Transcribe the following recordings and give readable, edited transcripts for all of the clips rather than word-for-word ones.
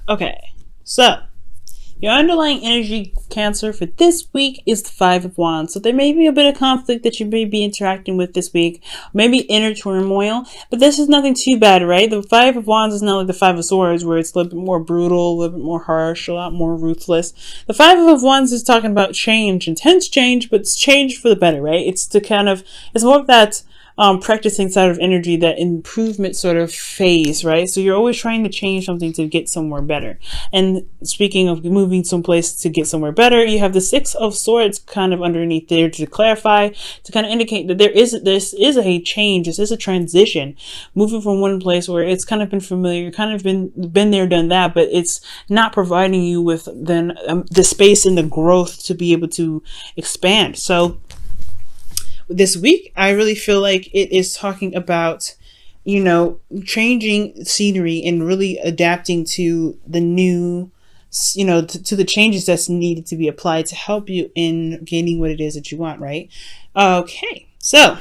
Okay, so your underlying energy, Cancer, for this week is the Five of Wands. So there may be a bit of conflict that you may be interacting with this week, maybe inner turmoil, but this is nothing too bad, right? The Five of Wands is not like the Five of Swords, where it's a little bit more brutal, a little bit more harsh, a lot more ruthless. The Five of Wands is talking about change, intense change, but it's change for the better, right? It's more of that practicing side of energy, that improvement sort of phase, right? So you're always trying to change something to get somewhere better. And speaking of moving someplace to get somewhere better, you have the Six of Swords kind of underneath there to clarify, to kind of indicate that this is a change, this is a transition, moving from one place where it's kind of been familiar, kind of been there, done that, but it's not providing you with then the space and the growth to be able to expand. So this week, I really feel like it is talking about, changing scenery and really adapting to the new, to the changes that's needed to be applied to help you in gaining what it is that you want, right? Okay, so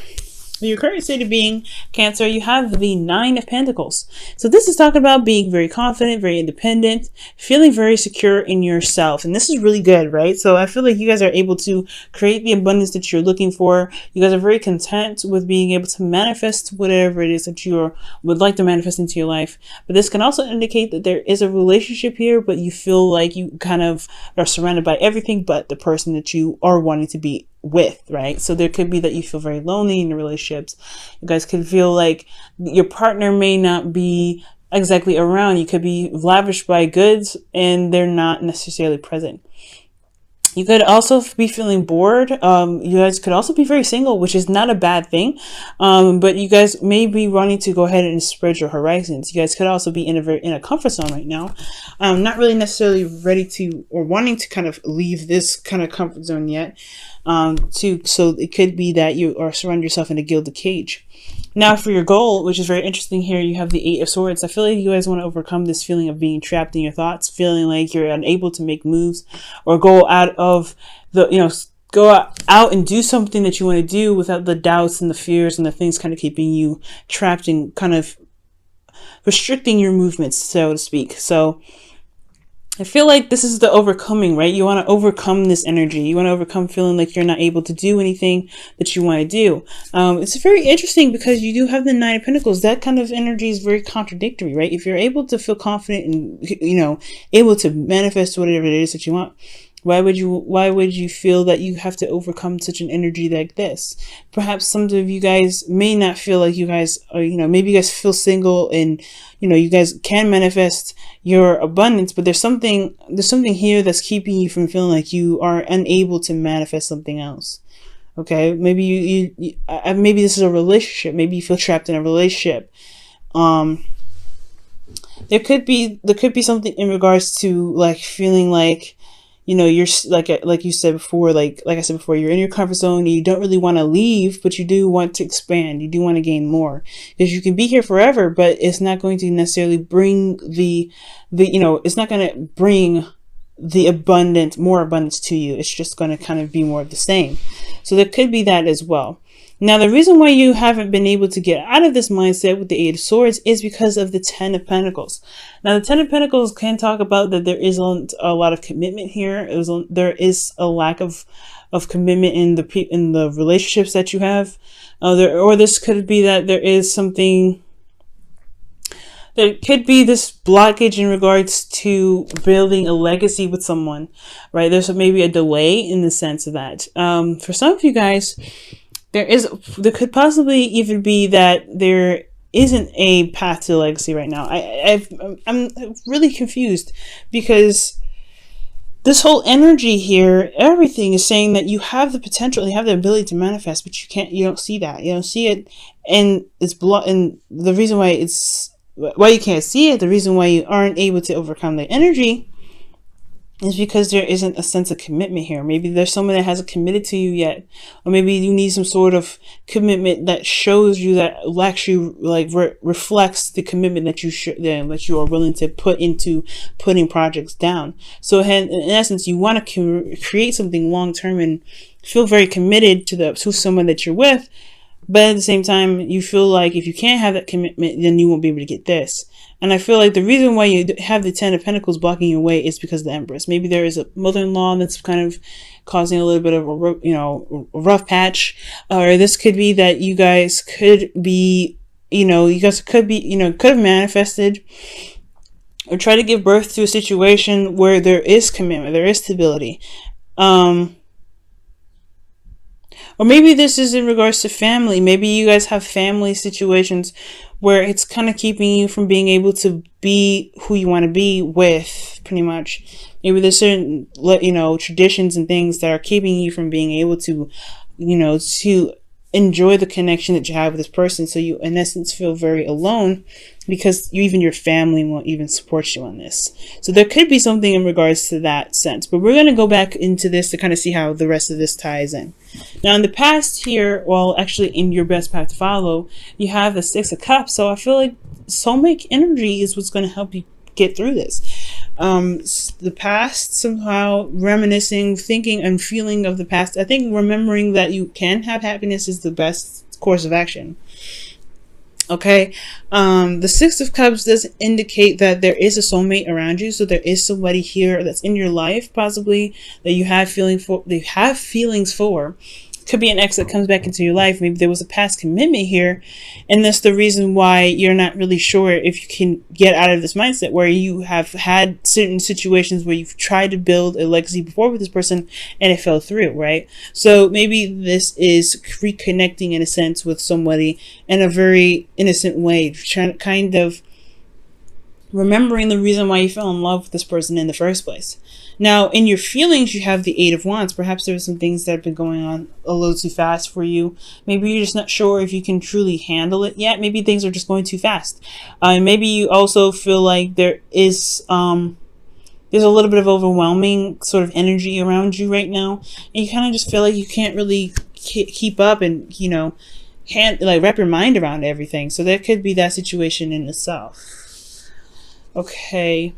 your current state of being, Cancer, you have the Nine of Pentacles. So this is talking about being very confident, very independent, feeling very secure in yourself. And this is really good, right? So I feel like you guys are able to create the abundance that you're looking for. You guys are very content with being able to manifest whatever it is that you would like to manifest into your life. But this can also indicate that there is a relationship here, but you feel like you kind of are surrounded by everything but the person that you are wanting to be with, right? So there could be that you feel very lonely in the relationships. You guys could feel like your partner may not be exactly around. You could be lavished by goods and they're not necessarily present. You could also be feeling bored. You guys could also be very single, which is not a bad thing. But you guys may be wanting to go ahead and spread your horizons. You guys could also be in a comfort zone right now. Not really necessarily ready to or wanting to kind of leave this kind of comfort zone yet. So it could be that you are surrounding yourself in a gilded cage. Now for your goal, which is very interesting here, you have the Eight of Swords. I feel like you guys want to overcome this feeling of being trapped in your thoughts, feeling like you're unable to make moves or go out of the, go out and do something that you want to do without the doubts and the fears and the things kind of keeping you trapped and kind of restricting your movements, so to speak. So I feel like this is the overcoming, right? You want to overcome this energy. You want to overcome feeling like you're not able to do anything that you want to do. It's very interesting because you do have the Nine of Pentacles. That kind of energy is very contradictory, right? If you're able to feel confident and, able to manifest whatever it is that you want, why would you feel that you have to overcome such an energy like this? Perhaps some of you guys may not feel like you guys are, maybe you guys feel single and, you guys can manifest your abundance, but there's something here that's keeping you from feeling like you are unable to manifest something else. Okay. Maybe maybe this is a relationship. Maybe you feel trapped in a relationship. There could be something in regards to like feeling like, you're like you said before, like I said before, you're in your comfort zone and you don't really want to leave, but you do want to expand. You do want to gain more, because you can be here forever, but it's not going to necessarily bring it's not going to bring the more abundance to you. It's just going to kind of be more of the same. So there could be that as well. Now, the reason why you haven't been able to get out of this mindset with the Eight of Swords is because of the Ten of Pentacles. Now, the Ten of Pentacles can talk about that there isn't a lot of commitment here. There is a lack of commitment in the relationships that you have. Or this could be that there is something. There could be this blockage in regards to building a legacy with someone, right? There's maybe a delay in the sense of that. For some of you guys, there could possibly even be that there isn't a path to legacy right now. I'm really confused because this whole energy here, everything is saying that you have the potential, you have the ability to manifest, but you don't see that. You don't see it, and and the reason why you can't see it, the reason why you aren't able to overcome the energy is because there isn't a sense of commitment here. Maybe there's someone that hasn't committed to you yet, or maybe you need some sort of commitment that shows you that actually reflects the commitment that you are willing to put into putting projects down. So in essence, you want to create something long term and feel very committed to someone that you're with. But at the same time, you feel like if you can't have that commitment, then you won't be able to get this. And I feel like the reason why you have the Ten of Pentacles blocking your way is because of the Empress. Maybe there is a mother-in-law that's kind of causing a little bit of a rough patch, or this could be that you guys could be, could have manifested or try to give birth to a situation where there is commitment, there is stability. Or maybe this is in regards to family. Maybe you guys have family situations where it's kind of keeping you from being able to be who you want to be with, pretty much. Maybe there's certain, traditions and things that are keeping you from being able to, to enjoy the connection that you have with this person. So you, in essence, feel very alone because even your family won't even support you on this. So there could be something in regards to that sense. But we're going to go back into this to kind of see how the rest of this ties in. Now, in the past here, well, actually in your best path to follow, you have the Six of Cups. So I feel like soulmate energy is what's going to help you get through this. The past, somehow reminiscing, thinking and feeling of the past. I think remembering that you can have happiness is the best course of action. Okay. The Six of Cups does indicate that there is a soulmate around you. So there is somebody here that's in your life, possibly, that you have feelings for. Could be an ex that comes back into your life. Maybe there was a past commitment here, and that's the reason why you're not really sure if you can get out of this mindset where you have had certain situations where you've tried to build a legacy before with this person and it fell through, right? So maybe this is reconnecting in a sense with somebody in a very innocent way, trying kind of remembering the reason why you fell in love with this person in the first place. Now, in your feelings, you have the Eight of Wands. Perhaps there are some things that have been going on a little too fast for you. Maybe you're just not sure if you can truly handle it yet. Maybe things are just going too fast. Maybe you also feel like there is there's a little bit of overwhelming sort of energy around you right now, and you kind of just feel like you can't really keep up and wrap your mind around everything. So there could be that situation in itself. Okay.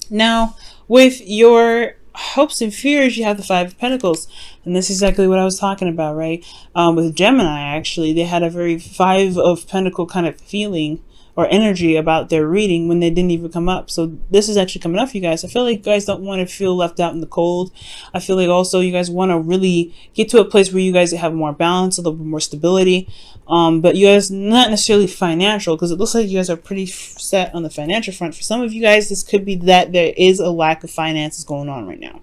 Now, with your hopes and fears, you have the Five of Pentacles. And this is exactly what I was talking about, right? With Gemini, actually, they had a very Five of Pentacle kind of feeling or energy about their reading when they didn't even come up. So this is actually coming up for you guys. I feel like you guys don't want to feel left out in the cold. I feel like also you guys want to really get to a place where you guys have more balance, a little bit more stability. But you guys, not necessarily financial, because it looks like you guys are pretty set on the financial front. For some of you guys, this could be that there is a lack of finances going on right now.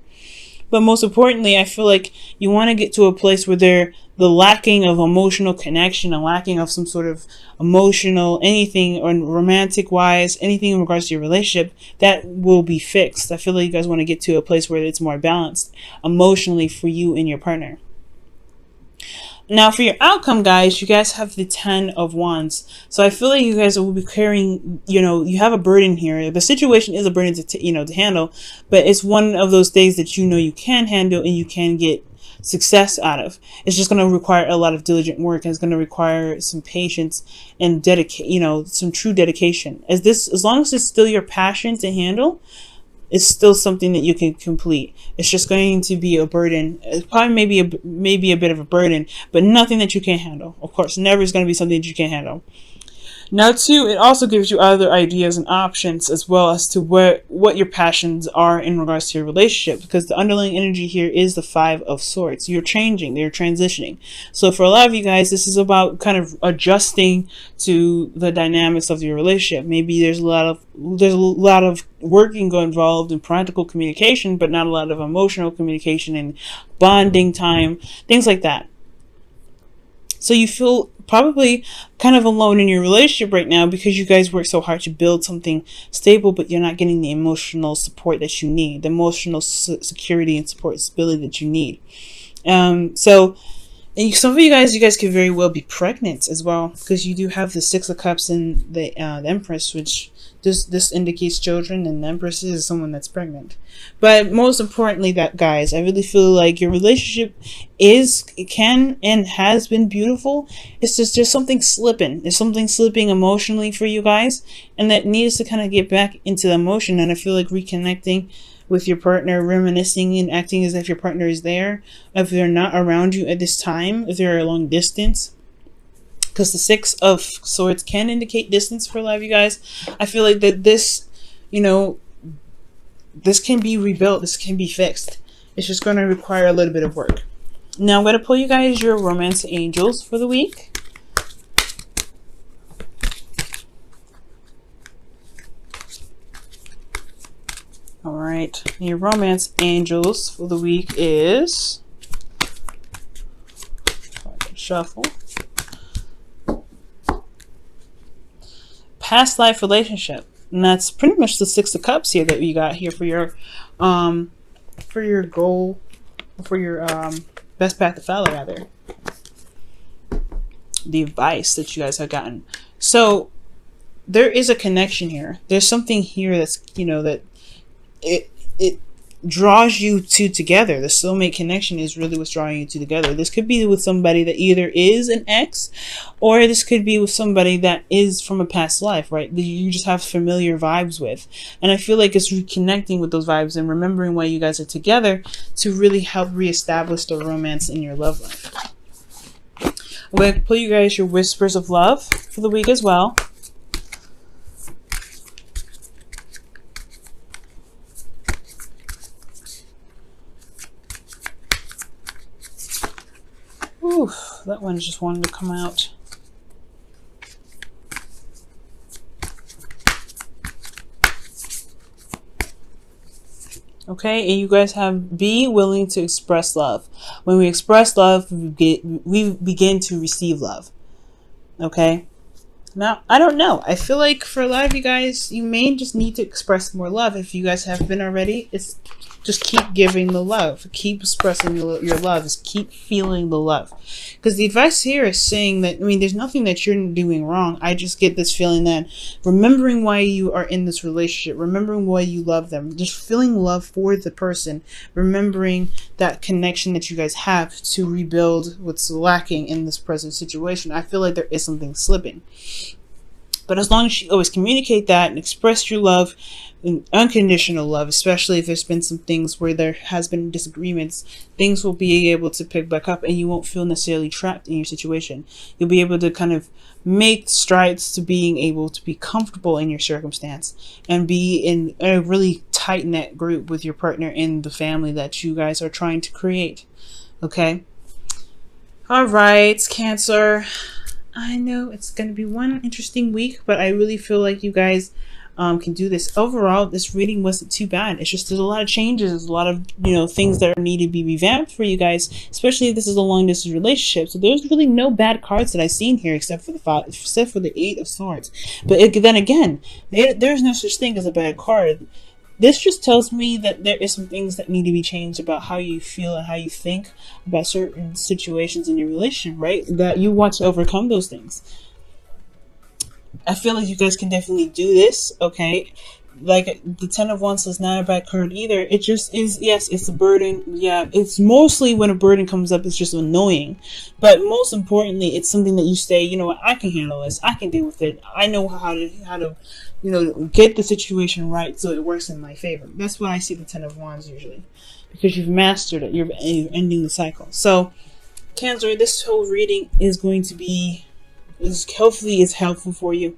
But most importantly, I feel like you want to get to a place where the lacking of emotional connection and lacking of some sort of emotional anything or romantic wise, anything in regards to your relationship, that will be fixed. I feel like you guys want to get to a place where it's more balanced emotionally for you and your partner. Now, for your outcome, guys, you guys have the Ten of Wands. So I feel like you guys will be carrying, you have a burden here. The situation is a burden to handle, but it's one of those things that you can handle and you can get success out of. It's just going to require a lot of diligent work, and it's going to require some patience and some true dedication. As long as it's still your passion to handle, it's still something that you can complete. It's just going to be a burden. It's probably maybe a bit of a burden, but nothing that you can't handle. Of course, never is going to be something that you can't handle. Now, too, it also gives you other ideas and options as well as to what your passions are in regards to your relationship, because the underlying energy here is the Five of Swords. You're changing, you're transitioning. So for a lot of you guys, this is about kind of adjusting to the dynamics of your relationship. Maybe there's a lot of working involved in practical communication, but not a lot of emotional communication and bonding time, things like that. So you feel probably kind of alone in your relationship right now because you guys work so hard to build something stable, but you're not getting the emotional support that you need, the emotional security and support, stability that you need. So some of you guys could very well be pregnant as well, because you do have the Six of Cups and the Empress, which this indicates children, and the Empress is someone that's pregnant. But most importantly, guys, I really feel like your relationship can and has been beautiful. It's just something slipping. There's something slipping emotionally for you guys, and that needs to kind of get back into the emotion. And I feel like reconnecting with your partner, reminiscing and acting as if your partner is there. If they're not around you at this time, if they're a long distance, because the Six of Swords can indicate distance for a lot of you guys. I feel like that this, you know, this can be rebuilt. This can be fixed. It's just going to require a little bit of work. Now I'm going to pull you guys your romance angels for the week. All right, your romance angels for the week is, shuffle, past life relationship, and that's pretty much the Six of Cups here that you got here for your goal, for your best path to follow, rather. The advice that you guys have gotten. So there is a connection here. There's something here that's, you know, that it draws you two together. The soulmate connection is really what's drawing you two together. This could be with somebody that either is an ex, or this could be with somebody that is from a past life, right? That you just have familiar vibes with. And I feel like it's reconnecting with those vibes and remembering why you guys are together to really help reestablish the romance in your love life. I'm going to pull you guys your whispers of love for the week as well. Oof, that one just wanted to come out. Okay, and you guys have be willing to express love. When we express love, we begin to receive love. Okay? Now, I don't know. I feel like for a lot of you guys, you may just need to express more love. If you guys have been already, it's just keep giving the love. Keep expressing your love. Just keep feeling the love. Because the advice here is saying that, I mean, there's nothing that you're doing wrong. I just get this feeling that remembering why you are in this relationship, remembering why you love them, just feeling love for the person, remembering that connection that you guys have to rebuild what's lacking in this present situation. I feel like there is something slipping. But as long as you always communicate that and express your love, and unconditional love, especially if there's been some things where there has been disagreements, things will be able to pick back up and you won't feel necessarily trapped in your situation. You'll be able to kind of make strides to being able to be comfortable in your circumstance and be in a really tight-knit group with your partner in the family that you guys are trying to create. Okay? All right, Cancer. I know it's going to be one interesting week, but I really feel like you guys can do this. Overall, this reading wasn't too bad. It's just there's a lot of changes, there's a lot of, you know, things that need to be revamped for you guys, especially if this is a long distance relationship. So there's really no bad cards that I've seen here except for the Eight of Swords. But then again, there's no such thing as a bad card. This just tells me that there is some things that need to be changed about how you feel and how you think about certain situations in your relationship, right? That you want to overcome those things. I feel like you guys can definitely do this, okay? Like, the Ten of Wands is not a bad card either. It just is, yes, it's a burden. Yeah, it's mostly when a burden comes up, it's just annoying. But most importantly, it's something that you say, you know what, I can handle this. I can deal with it. I know how to you know, get the situation right so it works in my favor. That's why I see the Ten of Wands usually. Because you've mastered it. You're ending the cycle. So, Cancer, this whole reading is going to be, hopefully is helpful for you.